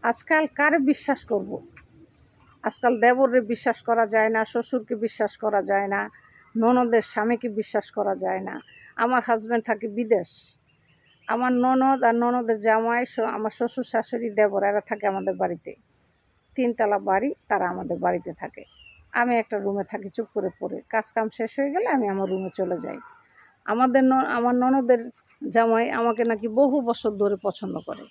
আজকাল কারে বিশ্বাস করব। আজকাল দেবরে বিশ্বাস করা যায় না, শ্বশুরকে বিশ্বাস করা যায় না, ননদের স্বামীকে বিশ্বাস করা যায় না। আমার হাজব্যান্ড থাকে বিদেশ, আমার ননদ আর ননদের জামাই, আমার শ্বশুর শাশুড়ি দেবর, এরা থাকে আমাদের বাড়িতে। 3 তলা বাড়ি, তারা আমাদের বাড়িতে থাকে। আমি একটা রুমে থাকি চুপ করে পড়ে। কাজকাম শেষ হয়ে গেলে আমি আমার রুমে চলে যাই। আমার ননদের জামাই আমাকে নাকি বহু বছর ধরে পছন্দ করে।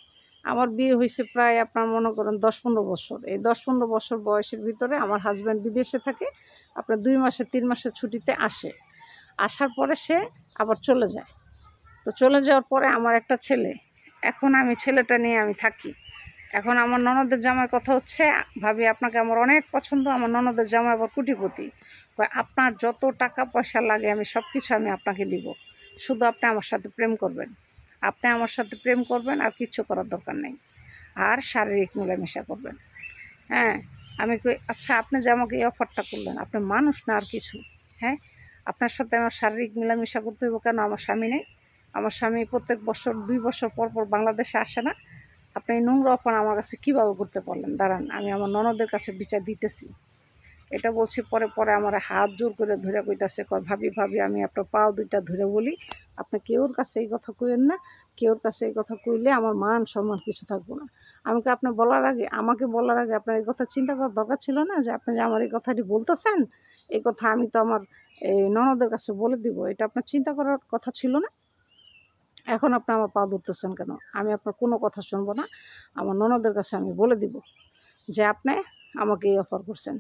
আমার বিয়ে হয়েছে প্রায় আপনার মনে করেন 10-15 বছর। এই 10-15 বছর বয়সের ভিতরে আমার হাজব্যান্ড বিদেশে থাকে। আপনার 2 মাসে 3 মাসের ছুটিতে আসে। আসার পরে সে আবার চলে যায়। তো চলে যাওয়ার পরে আমার একটা ছেলে, এখন আমি ছেলেটা নিয়ে আমি থাকি। এখন আমার ননদের জামাইয়ের কথা হচ্ছে, ভাবি আপনাকে আমার অনেক পছন্দ। আমার ননদের জামাই আবার কোটিপতি। আপনার যত টাকা পয়সা লাগে আমি সব কিছু আমি আপনাকে দিব, শুধু আপনি আমার সাথে প্রেম করবেন। আপনি আমার সাথে প্রেম করবেন, আর কিচ্ছু করার দরকার নেই। আর শারীরিক মেলামেশা করবেন। হ্যাঁ, আমি কই আচ্ছা আপনি যে আমাকে এই অফারটা করলেন, আপনি মানুষ না আর কিছু? হ্যাঁ, আপনার সাথে আমার শারীরিক মেলামেশা করতে হইব কেন? আমার স্বামী নেই? আমার স্বামী প্রত্যেক বছর 2 বছর পর পর বাংলাদেশে আসে না? আপনি এই নোংরা অফার আমার কাছে কীভাবে করতে পারলেন? দাঁড়ান, আমি আমার ননদের কাছে বিচার দিতেছি। এটা বলছি, পরে পরে আমার হাত জোর করে ধরে কইতাছে, কয় ভাবি ভাবি আমি আপনার পাও দুইটা ধরে বলি, আপনি কেউর কাছে এই কথা কইেন না। কেউর কাছে এই কথা কইলে আমার মান সম্মান কিছু থাকবো না। আমাকে আমাকে বলার আগে আপনার এই কথা চিন্তা করার দরকার ছিল না, যে আপনি যে আমার এই কথাটি বলতেছেন, এই কথা আমি তো আমার এই ননদের কাছে বলে দিব। এটা আপনার চিন্তা করার কথা ছিল না? এখন আপনি আমার পা ধরতেছেন কেন? আমি আপনার কোনো কথা শুনবো না। আমার ননদের কাছে আমি বলে দিব যে আপনি আমাকে এই অফার করছেন,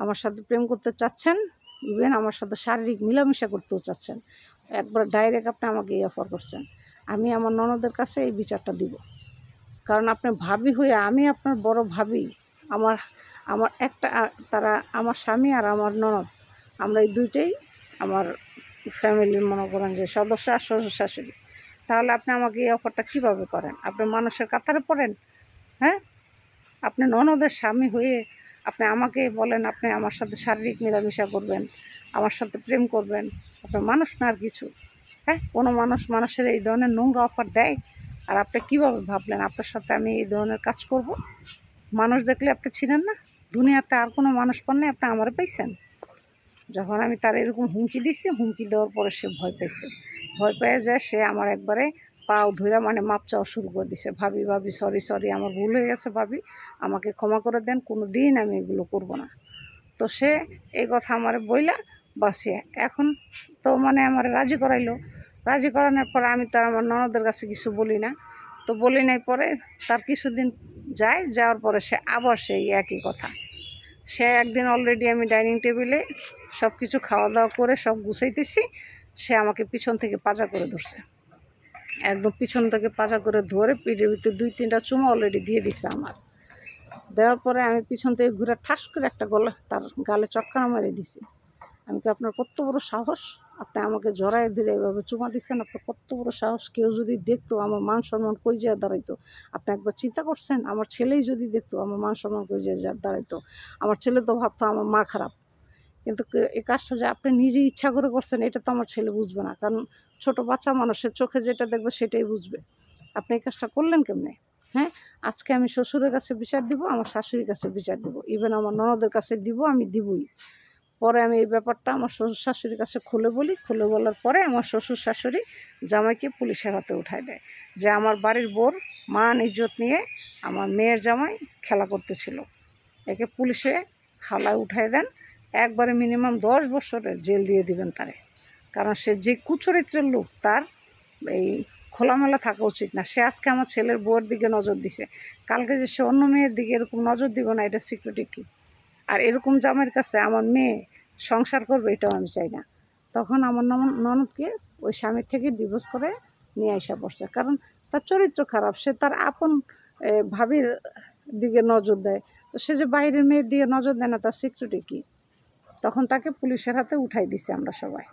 আমার সাথে প্রেম করতে চাচ্ছেন, ইভেন আমার সাথে শারীরিক মেলামেশা করতেও চাচ্ছেন। একবার ডাইরেক্ট আপনি আমাকে এই অফার করছেন। আমি আমার ননদের কাছে এই বিচারটা দিব। কারণ আপনি ভাবি হয়ে, আমি আপনার বড় ভাবি। আমার আমার একটা তারা আমার স্বামী আর আমার ননদ, আমরা এই দুইটাই আমার ফ্যামিলির মনে করেন যে সদস্য আর শ্বশুর শাশুড়ি। তাহলে আপনি আমাকে এই অফারটা কীভাবে করেন? আপনি মানুষের কাতারে পড়েন? হ্যাঁ, আপনি ননদের স্বামী হয়ে আপনি আমাকে বলেন আপনি আমার সাথে শারীরিক মেলামেশা করবেন, আমার সাথে প্রেম করবেন। আপনি মানুষ না আর কিছু? হ্যাঁ, কোনো মানুষের এই ধরনের নোংরা অফার দেয়? আর আপনি কীভাবে ভাবলেন আপনার সাথে আমি এই ধরনের কাজ করব? মানুষ দেখলে আপনি ছিলেন না? দুনিয়াতে আর কোনো মানুষ পান নাই, আপনি আমারে পাইছেন? যখন আমি তার এরকম হুমকি দিছি, হুমকি দেওয়ার পরে সে ভয় পেয়েছে। ভয় পেয়ে যায়, সে আমার একবারে পাও ধইরা মানে মাপ চাওয়া শুরু করে দিছে। ভাবি ভাবি সরি আমার ভুল হয়ে গেছে ভাবি, আমাকে ক্ষমা করে দেন, কোনো দিন আমি এগুলো করব না। তো সে এই কথা আমারে বইলা বাসিয়া এখন তো মানে আমার রাজি করাইলো। রাজি করানোর পরে আমি তো আমার ননদের কাছে কিছু বলি না। তো বলি নাই, পরে তার কিছুদিন যাওয়ার পরে সে আবার সেই একই কথা। সে একদিন অলরেডি আমি ডাইনিং টেবিলে সব কিছু খাওয়া দাওয়া করে সব গুছাইতেছি, সে আমাকে পিছন থেকে পাজা করে ধরছে। একদম পিছন থেকে পাজা করে ধরে পিঠের ভিতরে 2-3টা চুমা অলরেডি দিয়ে দিছে আমার। দেওয়ার পরে আমি পিছন থেকে ঘুরে ঠাস করে একটা তার গালে চটকানা মারিয়ে দিছি। আমি কি, আপনার কত বড় সাহস? আপনি আমাকে জড়ায় ধরে এভাবে চুমা দিচ্ছেন? আপনার কত বড় সাহস? কেউ যদি দেখতো আমার মান সম্মান কই যায় দাঁড়াইতো? আপনি একবার চিন্তা করছেন? আমার ছেলেই যদি দেখতো আমার মান সম্মান কই যায় দাঁড়াইতো? আমার ছেলে তো ভাবতো আমার মা খারাপ। কিন্তু এই কাজটা যে আপনি নিজে ইচ্ছা করে করছেন, এটা তো আমার ছেলে বুঝবে না। কারণ ছোটো বাচ্চা মানুষের চোখে যেটা দেখবে সেটাই বুঝবে। আপনি এই কাজটা করলেন কেমনে? হ্যাঁ, আজকে আমি শ্বশুরের কাছে বিচার দিব, আমার শাশুড়ির কাছে বিচার দিব, ইভেন আমার ননদের কাছে দিব, আমি দিবই। পরে আমি এই ব্যাপারটা আমার শ্বশুর শাশুড়ির কাছে খুলে বলি। খুলে বলার পরে আমার শ্বশুর শাশুড়ি জামাইকে পুলিশের হাতে উঠায় দেয়, যে আমার বাড়ির বোর মান ইজ্জত নিয়ে আমার মেয়ের জামাই খেলা করতেছিল, একে পুলিশে হালায় উঠায় দেন। একবারে মিনিমাম 10 বছরের জেল দিয়ে দিবেন তারে। কারণ সে যে কুচরিত্রের লোক, তার এই খোলামেলা থাকা উচিত না। সে আজকে আমার ছেলের বউয়ের দিকে নজর দিছে, কালকে যে সে অন্য মেয়ের দিকে এরকম নজর দিব না, এটা সিকিউরিটি কী? আর এরকম জামাইয়ের কাছে আমার মেয়ে সংসার করবে, এটাও আমি চাই না। তখন আমার ননদকে ওই স্বামীর থেকে ডিভোর্স করে নিয়ে আসা পড়ছে। কারণ তার চরিত্র খারাপ, সে তার আপন ভাবির দিকে নজর দেয়। তো সে যে বাইরের মেয়ের দিকে নজর দেয় না, তার সিকিউরিটি কী? তখন তাকে পুলিশের হাতে উঠাই দিছে আমরা সবাই।